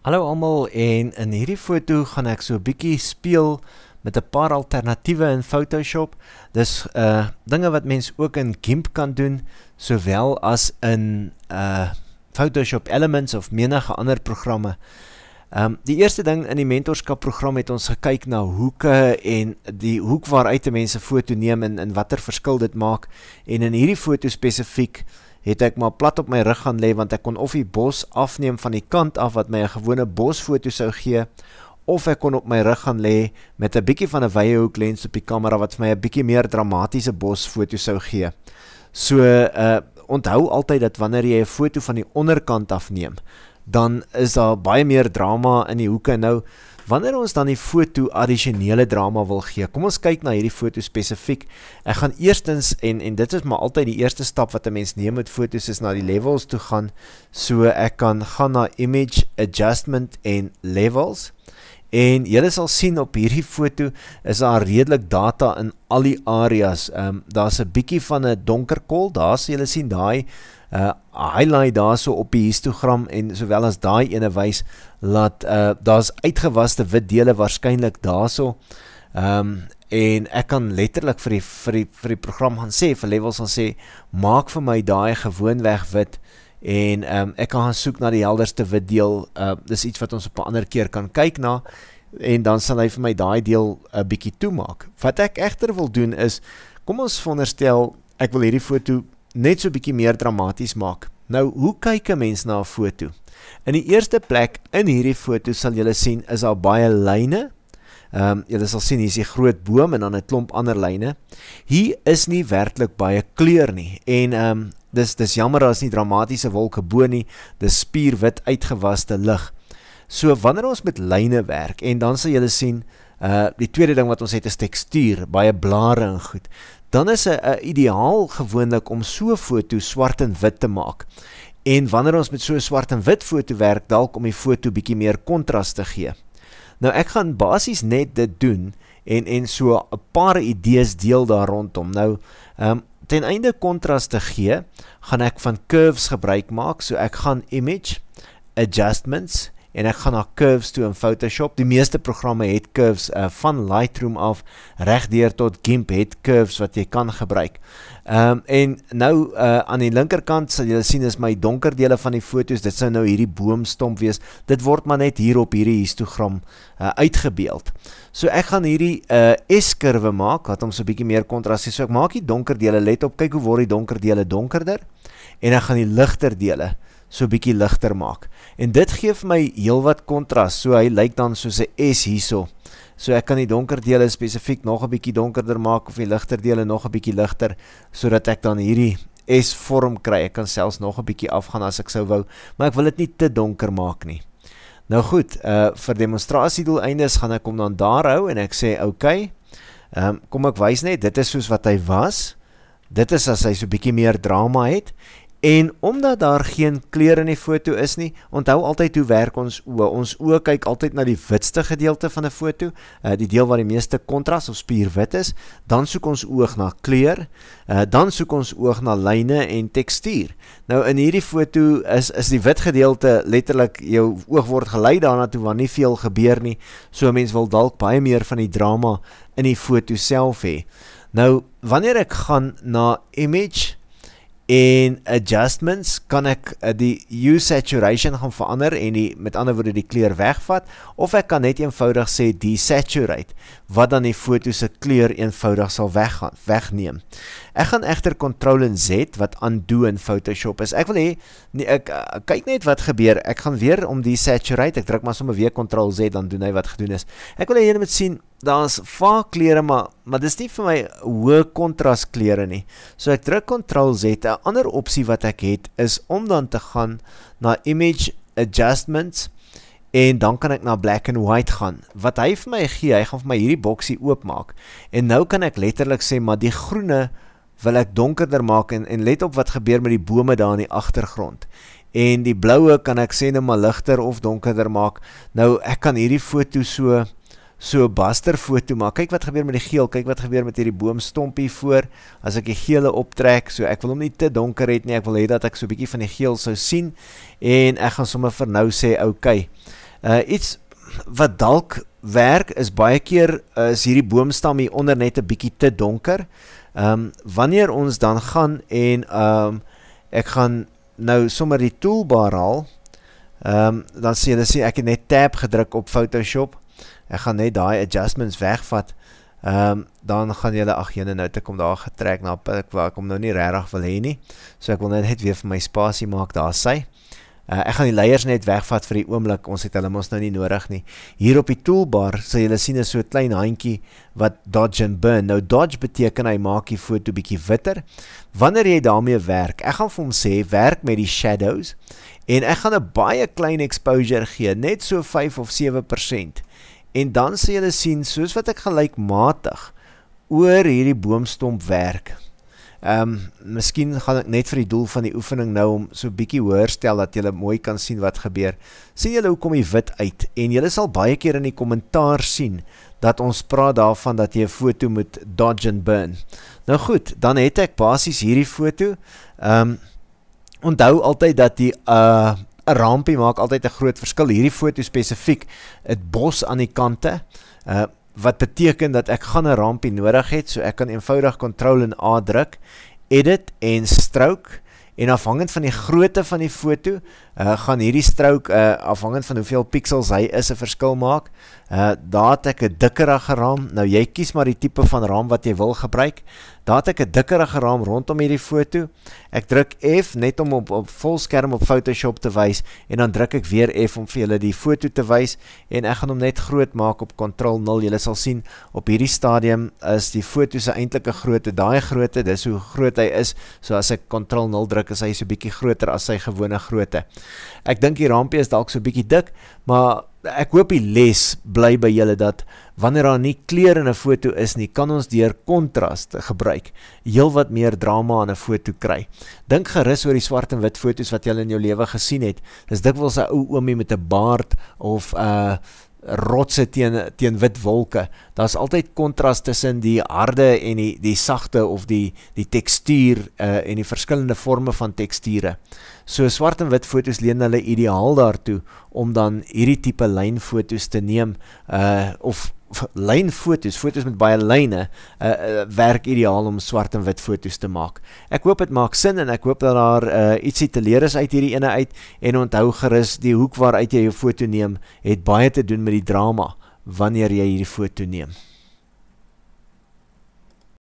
Hallo almal, en in hierdie foto gaan ek so 'n bietjie speel met 'n paar alternatiewe in Photoshop. Dis dinge wat mens ook in GIMP kan doen, sowel as in Photoshop Elements of menige ander programme. Die eerste ding in die mentorskap program het ons gekyk na hoeke en die hoek waaruit die mense foto neem en watter verskil dit maak. En in hierdie foto spesifiek het ek maar plat op my rug gaan lê, want ek kon of die bos afneem van die kant af wat my 'n gewone bosfoto sou gee, of ek kon op my rug gaan lê met 'n bietjie van 'n wye hoek lens op die kamera wat vir my 'n bietjie meer dramatiese bosfoto sou gee. So onthou altyd dat wanneer jy 'n foto van die onderkant afneem, dan is daar baie meer drama in die hoeke. Nou, wanneer ons dan die foto addisionele drama wil gee, kom ons kyk na hierdie foto spesifiek. Ek gaan eerstens, en dit is maar altyd die eerste stap wat 'n mens neem met foto's, is na die levels toe gaan. So ek kan gaan na Image, Adjustment en Levels. En julle sal sien op hierdie foto is daar redelik data in al die areas. Daar's 'n bietjie van 'n donker kol, daar sal julle sien daai highlight daar so op die histogram, en sowel as daai ene wys dat daar's uitgewaste wit dele waarskynlik daar so. En ek kan letterlik vir die program gaan sê, vir levels gaan sê, maak vir my daai gewoonweg wit, en ek kan gaan soek na die helderste wit deel. Dis iets wat ons op 'n ander keer kan kyk na, en dan sal hy vir my daai deel 'n bietjie toemaak. Wat ek egter wil doen is, kom ons veronderstel, ek wil hierdie foto net so bietjie meer dramaties maak. Nou, hoe kyk 'n mens na 'n foto? In die eerste plek, in hierdie foto sal julle sien, is daar baie lyne. Julle sal sien, hier is die groot boom en dan 'n klomp ander lyne. Hier is nie werklik baie kleur nie, en dis jammer, daar is nie dramatiese wolke bo nie, dis spierwit uitgewaste lig. So wanneer ons met lyne werk, en dan sal julle sien, die tweede ding wat ons het is tekstuur, baie blare en goed, dan is 'n ideaal gewoonlik om so 'n foto swart en wit te maak. En wanneer ons met so 'n swart en wit foto werk, dalk om die foto bietjie meer kontras te gee. Nou ek gaan basies net dit doen, en so 'n paar idees deel daar rondom. Nou, ten einde kontras te gee, gaan ek van curves gebruik maak. So ek gaan Image, Adjustments, en ek gaan na curves toe in Photoshop. Die meeste programme het curves, van Lightroom af regdeur tot GIMP het curves wat jy kan gebruik. En nou aan die linkerkant sal julle sien is my donker dele van die foto's. Dit sou nou hierdie boomstomp wees. Dit word maar net hier op hierdie histogram uitgebeeld. So ek gaan hierdie S-kurwe maak, wat hom so 'n bietjie meer kontras is. So ek maak die donker dele, let op, kyk hoe word die donker dele donkerder, en ek gaan die ligter dele so bietjie ligter maak. En dit gee vir my heelwat kontras, so hy lyk dan soos 'n S hierso. So ek kan die donker dele spesifiek nog 'n bietjie donkerder maak, of die ligter dele nog 'n bietjie ligter, sodat ek dan hierdie S vorm kry. Ek kan selfs nog 'n bietjie afgaan as ek sou wou, maar ek wil dit nie te donker maak nie. Nou goed, vir demonstrasiedoeleindes gaan ek hom dan daar hou, en ek sê, okay, kom ek wys net, dit is soos wat hy was. Dit is as hy so bietjie meer drama het. En omdat daar geen kleur in die foto is nie, onthou altyd hoe werk ons oë. Ons oë kyk altyd na die witste gedeelte van 'n foto, die deel waar die meeste kontras of spierwit is. Dan soek ons oog na kleur, dan soek ons oog na lyne en tekstuur. Nou in hierdie foto is die wit gedeelte letterlik, jou oog word gelei daarna toe, want nie veel gebeur nie. So 'n mens wil dalk baie meer van die drama in die foto self hê. Nou wanneer ek gaan na Image en Adjustments, kan ek die Hue Saturation gaan verander en met ander woorde die kleur wegvat, of ek kan net eenvoudig sê Desaturate, wat dan die foto se kleur eenvoudig sal wegneem. Ek gaan egter Ctrl en Z wat undo in Photoshop is. Ek wil hê, ek kyk net wat gebeur. Ek gaan weer om Desaturate, ek druk maar sommer weer Ctrl Z, dan doen hy wat gedoen is. Ek wil hê julle moet sien, daar's vaak kleure, maar dis nie vir my hoë kontras kleure nie. So ek druk Ctrl Z. 'n ander opsie wat ek het, is om dan te gaan na Image, Adjustments, en dan kan ek na Black and White gaan. Wat hy vir my gee, hy gaan vir my hierdie boksie oopmaak, en nou kan ek letterlik sê, maar die groene wil ek donkerder maak, en let op wat gebeur met die bome daar in die agtergrond. En die bloue kan ek sê nou maar ligter of donkerder maak. Nou ek kan hierdie foto so 'n buster foto maak. Kyk wat gebeur met die geel, kyk wat gebeur met hierdie boomstompie voor, as ek die gele optrek. So ek wil hom nie te donker het nie, ek wil hê dat ek so 'n bietjie van die geel sou sien, en ek gaan sommer vir nou sê, okay, Iets wat dalk werk is baie keer is hierdie boomstam hier onder net 'n bietjie te donker. Wanneer ons dan gaan en ek gaan nou sommer die toolbar haal, dan sê julle sien ek het net tab gedruk op Photoshop. Ek gaan net daai adjustments wegvat. Dan gaan julle jene nou te kom daar getrek na 'n plek waar ek hom nou nie regtig wil hê nie. So ek wil net weer vir my spasie maak, daar sy. Ek gaan die layers net wegvat vir die oomblik, ons het hulle mos nou nie nodig nie. Hier op die toolbar sal julle sien is so 'n klein handjie wat dodge and burn. Nou dodge beteken hy maak die foto bietjie witter. Wanneer jy daarmee werk, ek gaan vir hom sê, werk met die shadows, en ek gaan 'n baie klein exposure gee, net so 5 of 7%. En dan sal julle sien, soos wat ek gelykmatig oor hierdie boomstomp werk. Miskien gaan ek net vir die doel van die oefening nou om so bietjie hoër stel dat julle mooi kan sien wat gebeur. Sien julle hoe kom die wit uit? En julle sal baie keer in die kommentaar sien dat ons praat daarvan dat jy 'n foto moet dodge and burn. Nou goed, dan het ek basies hierdie foto. Onthou altyd dat die 'n rampie maak altyd 'n groot verskil. Hierdie foto spesifiek, het bos aan die kante, wat beteken dat ek gaan 'n rampie nodig het, so ek kan eenvoudig Ctrl en A druk, edit en stroke, en afhangend van die grootte van die foto, gaan hierdie stroke, afhangend van hoeveel pixels hy is, 'n verskil maak. Daar het ek 'n dikkerige raam. Nou jy kies maar die tipe van raam wat jy wil gebruik. Daar het ek 'n dikkerige raam rondom hierdie foto. Ek druk F net om op volskerm op Photoshop te wys, en dan druk ek weer F om vir julle die foto te wys, en ek gaan hom net groot maak op Ctrl 0. Julle sal sien, op hierdie stadium is die foto se eintlike grootte, daai grootte, dis hoe groot hy is. So as ek Ctrl 0 druk, is hy so bietjie groter as sy gewone grootte. Ek dink die rampie is dalk so bietjie dik, maar ek hoop die les bly by julle dat wanneer daar nie kleur in 'n foto is nie, kan ons deur kontras gebruik heel wat meer drama aan 'n foto kry. Dink gerus oor die swart en wit foto's wat jy in jou lewe gesien het. Dis dikwels 'n ou oomie met 'n baard of rotse teen wit wolke. Daar's altyd kontras tussen die harde en die sagte of die tekstuur en die verskillende forme van teksture. So swart en wit foto's leen hulle ideaal daartoe om dan hierdie tipe lynfoto's te neem, of lynfoto's, foto's met baie lyne, werk ideaal om swart en wit foto's te maak. Ek hoop dit maak sin, en ek hoop dat daar ietsie te leer is uit hierdie ene uit, en onthou gerus, die hoek waaruit jy jou foto neem, het baie te doen met die drama, wanneer jy hierdie foto neem.